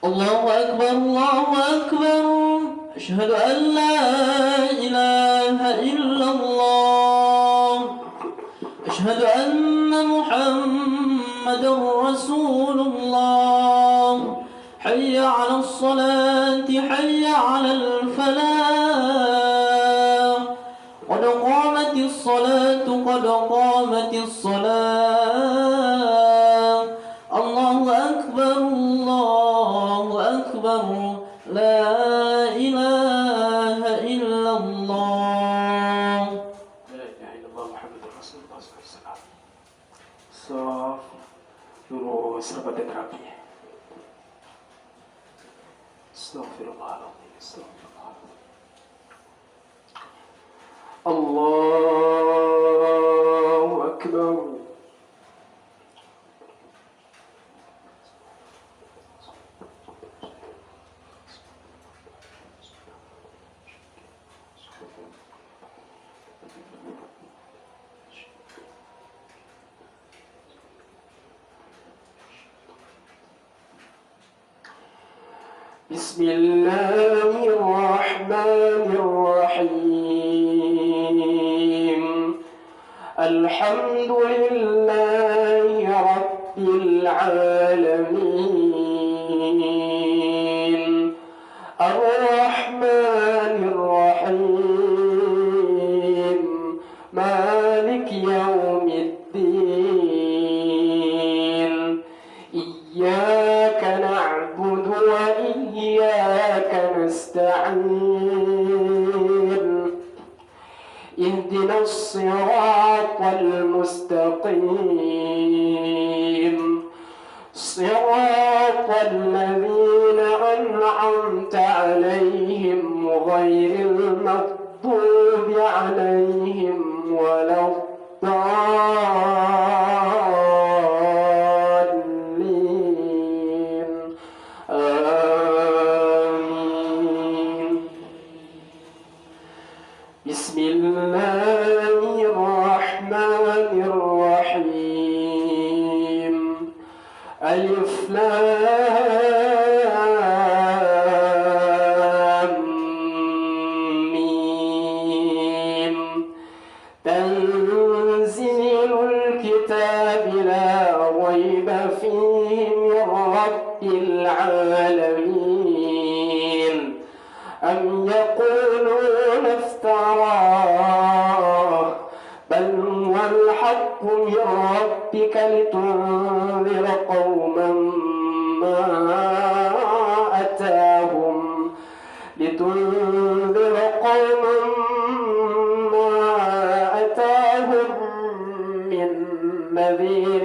الله أكبر الله أكبر. أشهد أن لا إله إلا الله. أشهد أن محمدا رسول الله. حي على الصلاة حي على الفلاح. قد قامت الصلاة قد قامت الصلاة. الله أكبر الله أكبر. لا إله إلا الله. لا إله إلا الله محمد رسول الله صلى الله عليه وسلم. صاف lurus rapat dan rapi. Astaghfirullahaladzim. Astaghfirullah. Allahu Akbar. بسم الله الرحمن الرحيم. الحمد لله رب العالمين. الرحمن الرحيم. مالك يوم الدين. إياك نعبد وإياك نستعين. اهدنا الصراط المستقيم. صراط الذين أنعمت عليهم غير المغضوب عليهم ولا الضالين. آمين. بسم الله الرحمن الرحيم. ألف لام ميم. تنزيل الكتاب لا ريب فيه من رب العالمين. أم يقولون افتراه بل هو الحق من ربك لتنذر قوما ما أتاهم من نذير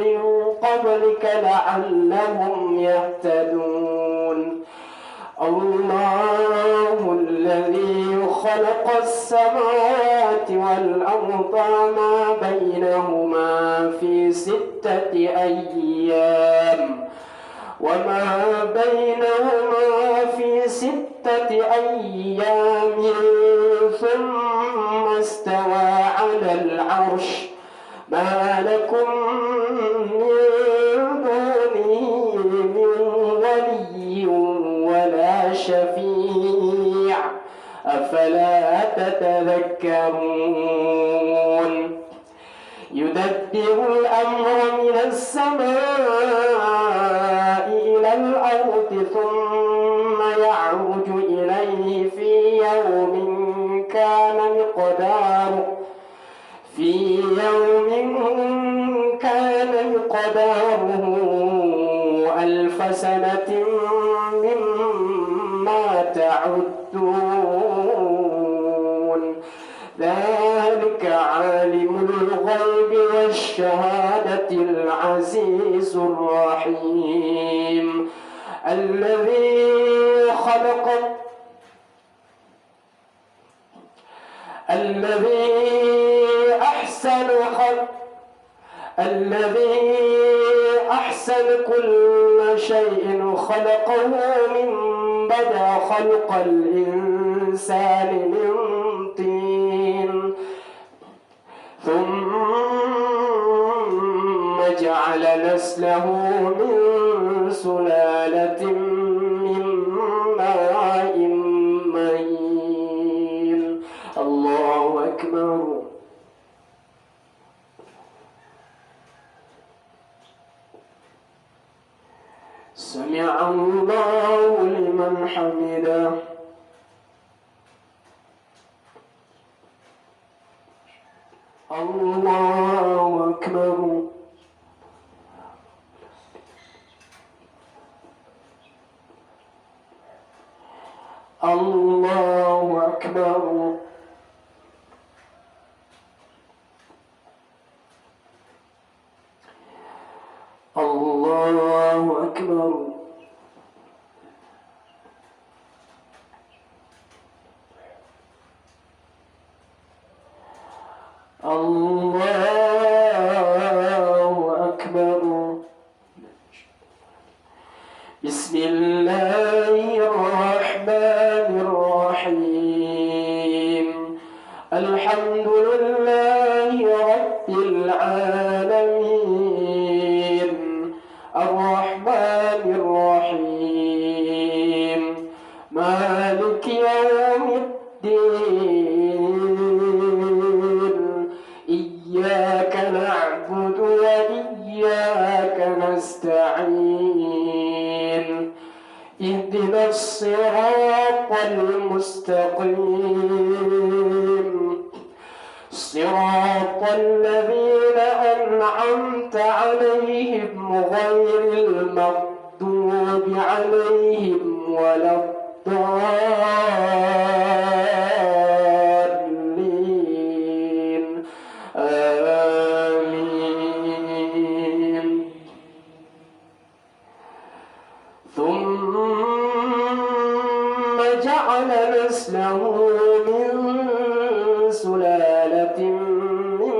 من قبلك لعلهم يهتدون. الله الذي خلق السماوات والأرض وما بينهما في 6 أيام ثم استوى على العرش. ما لكم من دونه من ولي ولا شفيع أفلا تتذكرون. يدبر الأمر من السماء إلى الأرض ثم يعرج إليه في يوم كان مقداره 1000 سنة مما تعدون. ذلك عالم الغيب والشهادة العزيز الرحيم. الذي أحسن كل شيء خلقه من بدأ خلق الإنسان من طين ثم جعل نسله من سلالة من ماء مهين. الله أكبر. سمع الله لمن حمده. الله أكبر. الله أكبر. الله أكبر. الله أكبر. بسم الله الرحمن الرحيم. الحمد لله رب العالمين. الرحمن الرحيم. مالك يوم الدين. إياك نعبد وإياك نستعين. اهدنا الصراط المستقيم. صراط الذين أنعمت عليهم غير المغضوب عليهم ولا الضالين. آمين. ثم جعل نسله من سلالة من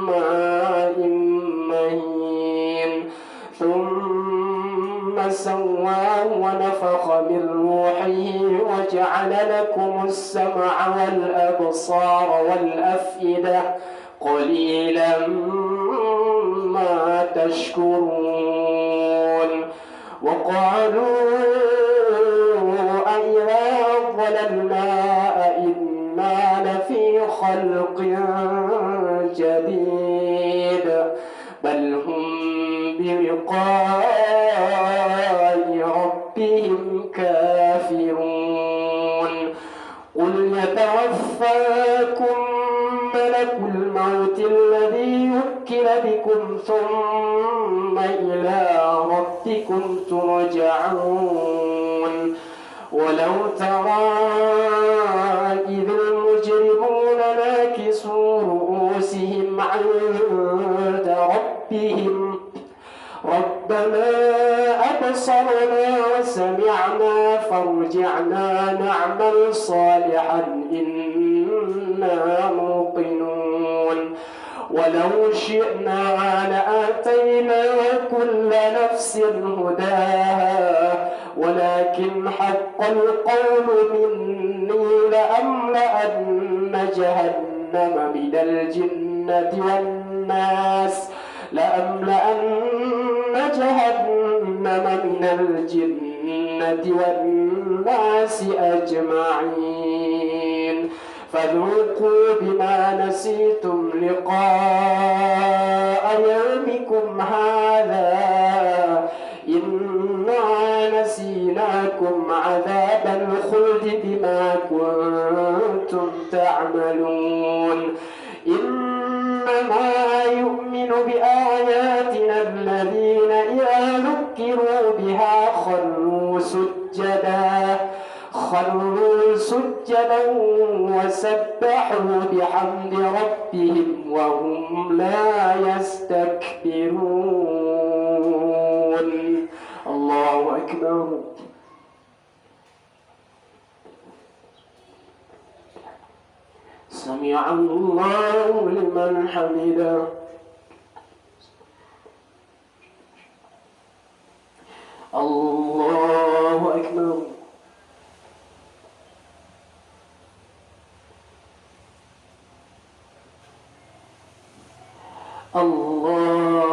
ماء مهين. ثم سواه ونفخ من روحه وجعل لكم السمع والأبصار والأفئدة قليلا ما تشكرون. وقالوا أئذا ضللنا أئنا لفي خلق جديد بل هم بلقاء ربهم كافرون. قل يتوفاكم ملك الموت الذي يوكل بكم ثم إلى ربكم ترجعون. ولو ترى إذ المجرمون ناكسوا رؤوسهم عند ربهم ربنا أبصرنا وسمعنا فارجعنا نعمل صالحا إنا موقنون. ولو شئنا لآتينا كل نفس هداها ولكن حق القول مني لأملأن جهنم من الجنة والناس أجمعين. فذوقوا بما نسيتم لقاء يومكم هذا إنا نسيناكم عذاب الخلد بما كنتم تعملون. إنما يؤمن بآياتنا الذين إذا ذكروا بها خروا سجدا وسبحوا بحمد ربهم وهم لا يستكبرون. الله أكبر. سمع الله لمن حمده. الله أكبر. الله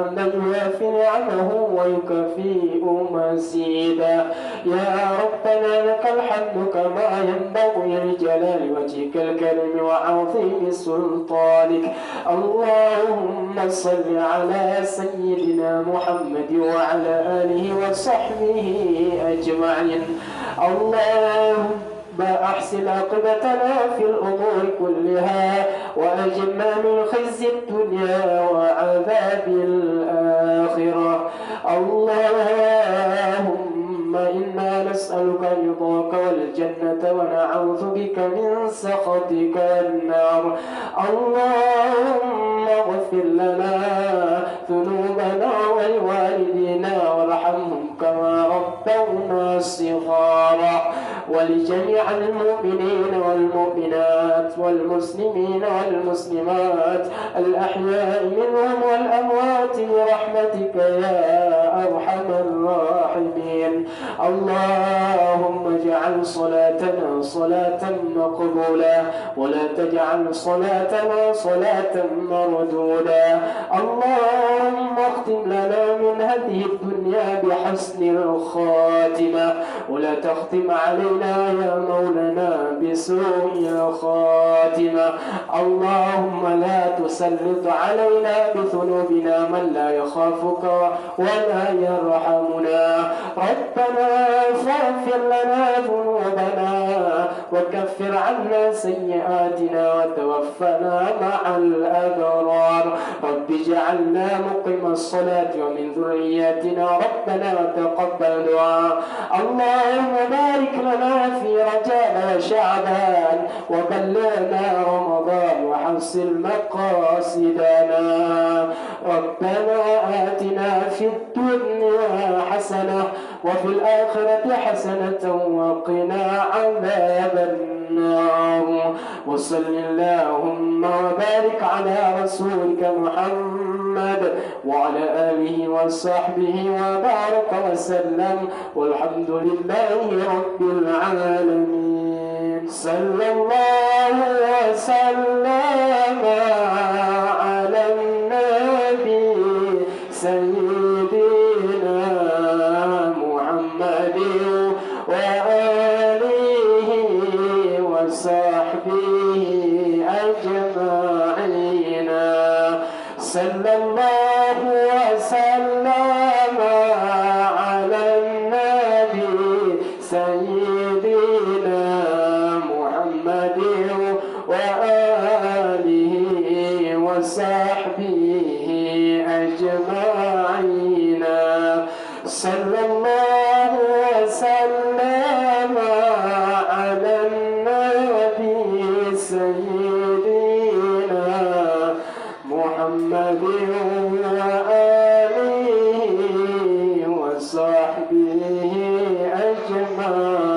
حمدا يوافي نعمه ويكافئ مزيدا. يا ربنا لك الحمد كما ينبغي لجلال وجهك الكريم وعظيم سلطانك. اللهم صل على سيدنا محمد وعلى آله وصحبه أجمعين. اللهم أحسن عاقبتنا في الأمور كلها وأجرنا من خزي الدنيا وعذاب الآخرة. اللهم إنا نسألك رضاك والجنة ونعوذ بك من سخطك النار. اللهم اغفر لنا ذنوبنا ولوالدينا وارحمهم كما ربونا صغارا، ولجميع المؤمنين والمؤمنات والمسلمين والمسلمات الأحياء منهم والأموات برحمتك يا أرحم الراحمين. اللهم اجعل صلاتنا صلاة مقبولة ولا تجعل صلاتنا صلاة مردودة. اللهم اختم لنا من هذه الدنيا بحسن الخاتمة ولا تختم علينا يا مولانا بسوء الخاتمة. اللهم لا تسلط علينا بذنوبنا من لا يخافك ولا يرحمنا. ربنا فاغفر لنا ذنوبنا وكفر عنا سيئاتنا وتوفنا مع الأبرار. رب اجعلنا مقيم الصلاة ومن ذرياتنا ربنا وتقبل دعاء. اللهم بارك لنا في رجب وشعبان وبلغنا رمضان وحسن مقاصدنا. ربنا آتنا في الدنيا حسنة وفي الآخرة حسنة وقنا عذاب النار. وصل اللهم وبارك على رسولك محمد وعلى آله وصحبه وبارك وسلم والحمد لله رب العالمين. صلى الله وسلم على النبي سيدنا محمد وآله وصحبه أجمعين. صلى الله وسلم على النبي سيدنا محمد وآله وصحبه أجمعين. صلى الله وسلم على النبي سيدنا محمد وآله وصحبه أجمعين.